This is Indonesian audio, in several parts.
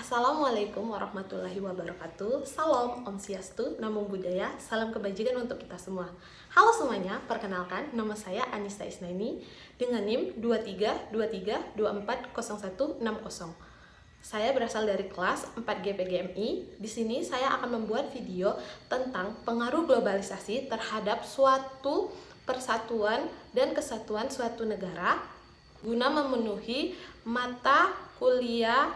Assalamualaikum warahmatullahi wabarakatuh. Salam Om Swastiastu, Namo Buddhaya, salam kebajikan untuk kita semua. Halo semuanya, perkenalkan nama saya Anissa Isnaini dengan NIM 2323240160. Saya berasal dari kelas 4G PGMI. Di sini saya akan membuat video tentang pengaruh globalisasi terhadap suatu persatuan dan kesatuan suatu negara guna memenuhi mata kuliah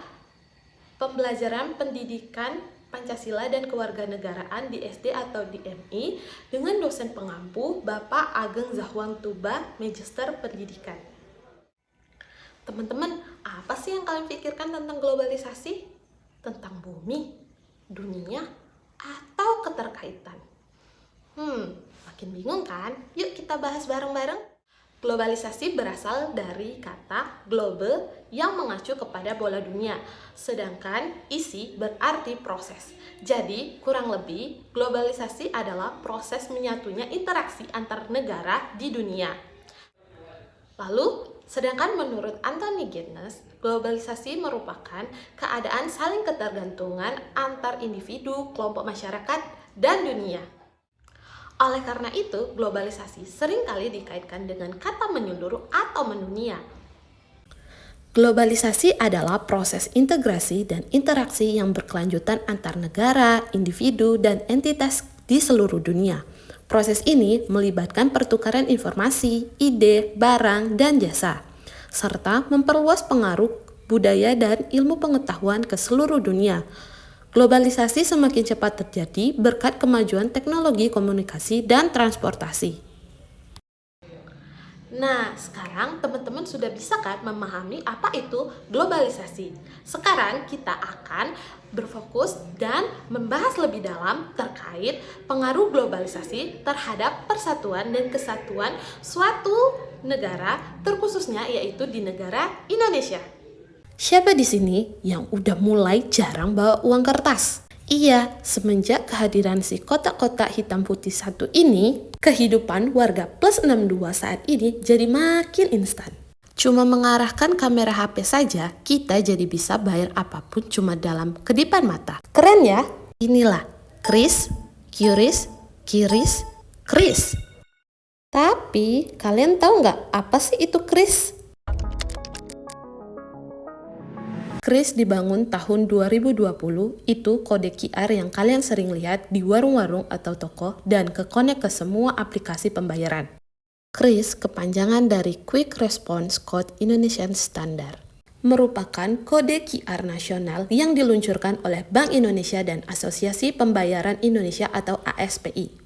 pembelajaran pendidikan Pancasila dan Kewarganegaraan di SD atau di MI dengan dosen pengampu Bapak Ageng Zahwang Tuba, Magister Pendidikan. Teman-teman, apa sih yang kalian pikirkan tentang globalisasi? Tentang bumi, dunia, atau keterkaitan? Makin bingung kan? Yuk kita bahas bareng-bareng. Globalisasi berasal dari kata globe yang mengacu kepada bola dunia, sedangkan isi berarti proses. Jadi, kurang lebih, globalisasi adalah proses menyatunya interaksi antar negara di dunia. Lalu, sedangkan menurut Anthony Giddens, globalisasi merupakan keadaan saling ketergantungan antar individu, kelompok masyarakat, dan dunia. Oleh karena itu, globalisasi seringkali dikaitkan dengan kata menyeluruh atau mendunia. Globalisasi adalah proses integrasi dan interaksi yang berkelanjutan antar negara, individu, dan entitas di seluruh dunia. Proses ini melibatkan pertukaran informasi, ide, barang, dan jasa, serta memperluas pengaruh budaya dan ilmu pengetahuan ke seluruh dunia. Globalisasi semakin cepat terjadi berkat kemajuan teknologi komunikasi dan transportasi. Nah, sekarang teman-teman sudah bisa kan memahami apa itu globalisasi. Sekarang kita akan berfokus dan membahas lebih dalam terkait pengaruh globalisasi terhadap persatuan dan kesatuan suatu negara, terkhususnya yaitu di negara Indonesia. Siapa di sini yang udah mulai jarang bawa uang kertas? Iya, semenjak kehadiran si kotak-kotak hitam putih satu ini, kehidupan warga plus 62 saat ini jadi makin instan. Cuma mengarahkan kamera HP saja, kita jadi bisa bayar apapun cuma dalam kedipan mata. Keren ya? Inilah Kris, QRIS, QRIS, Kris. Tapi, kalian tahu nggak apa sih itu Kris? Kris dibangun tahun 2020, itu kode QR yang kalian sering lihat di warung-warung atau toko dan kekonek ke semua aplikasi pembayaran. Kris kepanjangan dari Quick Response Code Indonesian Standard, merupakan kode QR nasional yang diluncurkan oleh Bank Indonesia dan Asosiasi Pembayaran Indonesia atau ASPI.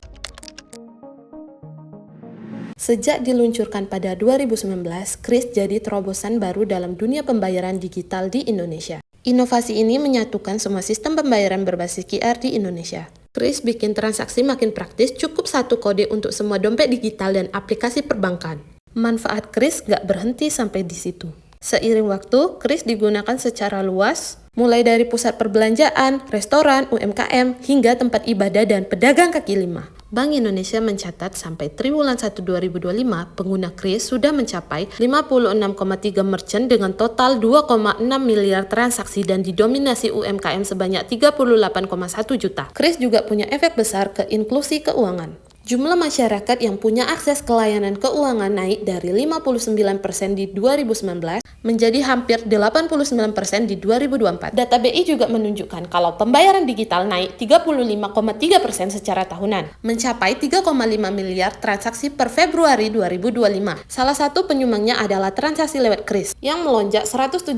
Sejak diluncurkan pada 2019, Kris jadi terobosan baru dalam dunia pembayaran digital di Indonesia. Inovasi ini menyatukan semua sistem pembayaran berbasis QR di Indonesia. Kris bikin transaksi makin praktis, cukup satu kode untuk semua dompet digital dan aplikasi perbankan. Manfaat Kris gak berhenti sampai di situ. Seiring waktu, Kris digunakan secara luas, mulai dari pusat perbelanjaan, restoran, UMKM, hingga tempat ibadah dan pedagang kaki lima. Bank Indonesia mencatat sampai triwulan 1 2025, pengguna Kris sudah mencapai 56,3 merchant dengan total 2,6 miliar transaksi dan didominasi UMKM sebanyak 38,1 juta. Kris juga punya efek besar ke inklusi keuangan. Jumlah masyarakat yang punya akses ke layanan keuangan naik dari 59% di 2019 menjadi hampir 89% di 2024. Data BI juga menunjukkan kalau pembayaran digital naik 35,3% secara tahunan, mencapai 3,5 miliar transaksi per Februari 2025. Salah satu penyumbangnya adalah transaksi lewat Kris, yang melonjak 170,1%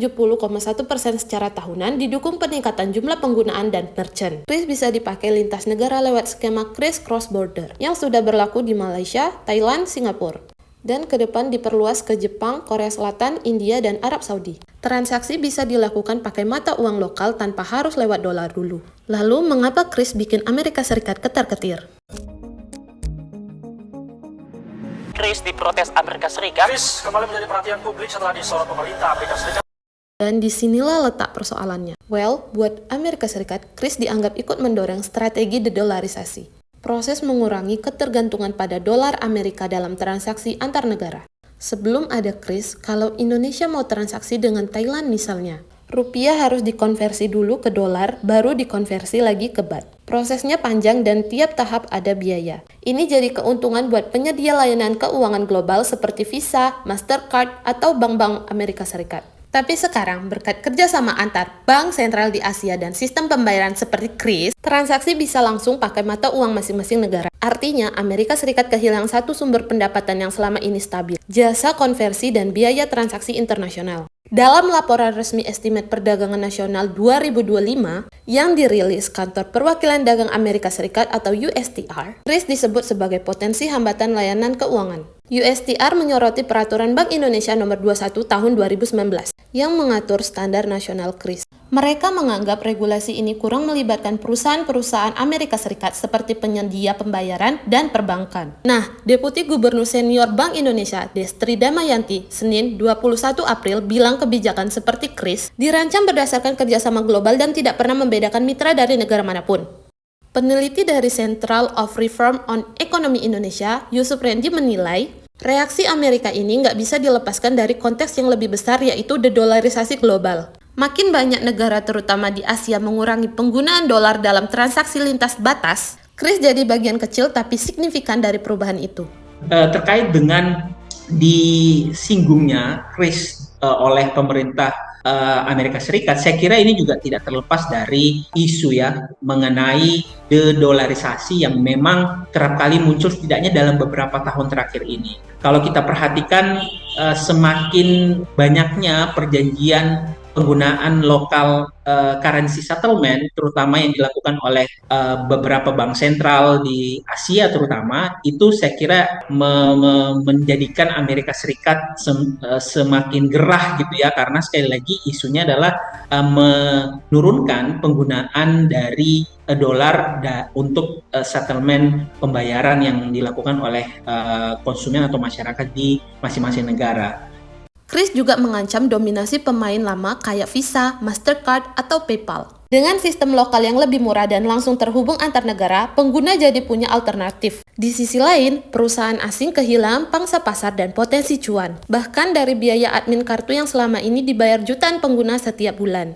secara tahunan didukung peningkatan jumlah penggunaan dan merchant. Kris bisa dipakai lintas negara lewat skema Kris Cross Border, yang sudah berlaku di Malaysia, Thailand, Singapura. Dan ke depan diperluas ke Jepang, Korea Selatan, India, dan Arab Saudi. Transaksi bisa dilakukan pakai mata uang lokal tanpa harus lewat dolar dulu. Lalu, mengapa Kris bikin Amerika Serikat ketar-ketir? Kris diprotes Amerika Serikat. Kris kembali menjadi perhatian publik setelah disorot pemerintah Amerika Serikat. Dan disinilah letak persoalannya. Well, buat Amerika Serikat, Kris dianggap ikut mendorong strategi dedolarisasi. Proses mengurangi ketergantungan pada dolar Amerika dalam transaksi antar negara. Sebelum ada Kris, kalau Indonesia mau transaksi dengan Thailand misalnya, Rupiah harus dikonversi dulu ke dolar, baru dikonversi lagi ke baht. Prosesnya panjang dan tiap tahap ada biaya. Ini jadi keuntungan buat penyedia layanan keuangan global seperti Visa, Mastercard, atau bank-bank Amerika Serikat. Tapi sekarang, berkat kerjasama antar bank sentral di Asia dan sistem pembayaran seperti KRIS, transaksi bisa langsung pakai mata uang masing-masing negara. Artinya, Amerika Serikat kehilangan satu sumber pendapatan yang selama ini stabil, jasa konversi dan biaya transaksi internasional. Dalam laporan resmi Estimate Perdagangan Nasional 2025 yang dirilis Kantor Perwakilan Dagang Amerika Serikat atau USTR, KRIS disebut sebagai potensi hambatan layanan keuangan. USTR menyoroti Peraturan Bank Indonesia Nomor 21 Tahun 2019 yang mengatur standar nasional KRIS. Mereka menganggap regulasi ini kurang melibatkan perusahaan-perusahaan Amerika Serikat seperti penyedia pembayaran dan perbankan. Nah, Deputi Gubernur Senior Bank Indonesia, Destri Damayanti, Senin 21 April bilang kebijakan seperti KRIS dirancang berdasarkan kerjasama global dan tidak pernah membedakan mitra dari negara manapun. Peneliti dari Central of Reform on Economy Indonesia, Yusuf Rendi menilai, reaksi Amerika ini nggak bisa dilepaskan dari konteks yang lebih besar yaitu dedolarisasi global. Makin banyak negara terutama di Asia mengurangi penggunaan dolar dalam transaksi lintas batas, KRIS jadi bagian kecil tapi signifikan dari perubahan itu. Terkait dengan disinggungnya KRIS oleh pemerintah Amerika Serikat, saya kira ini juga tidak terlepas dari isu ya mengenai dedolarisasi yang memang kerap kali muncul setidaknya dalam beberapa tahun terakhir ini. Kalau kita perhatikan semakin banyaknya perjanjian penggunaan lokal currency settlement, terutama yang dilakukan oleh beberapa bank sentral di Asia terutama, itu saya kira menjadikan Amerika Serikat semakin gerah gitu ya, karena sekali lagi isunya adalah menurunkan penggunaan dari dolar untuk settlement pembayaran yang dilakukan oleh konsumen atau masyarakat di masing-masing negara. KRIS juga mengancam dominasi pemain lama kayak Visa, Mastercard, atau PayPal. Dengan sistem lokal yang lebih murah dan langsung terhubung antar negara, pengguna jadi punya alternatif. Di sisi lain, perusahaan asing kehilangan pangsa pasar dan potensi cuan. Bahkan dari biaya admin kartu yang selama ini dibayar jutaan pengguna setiap bulan.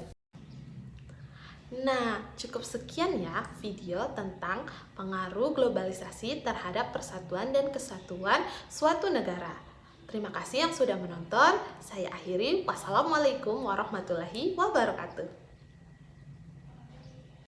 Nah, cukup sekian ya video tentang pengaruh globalisasi terhadap persatuan dan kesatuan suatu negara. Terima kasih yang sudah menonton. Saya akhiri. Wassalamualaikum warahmatullahi wabarakatuh.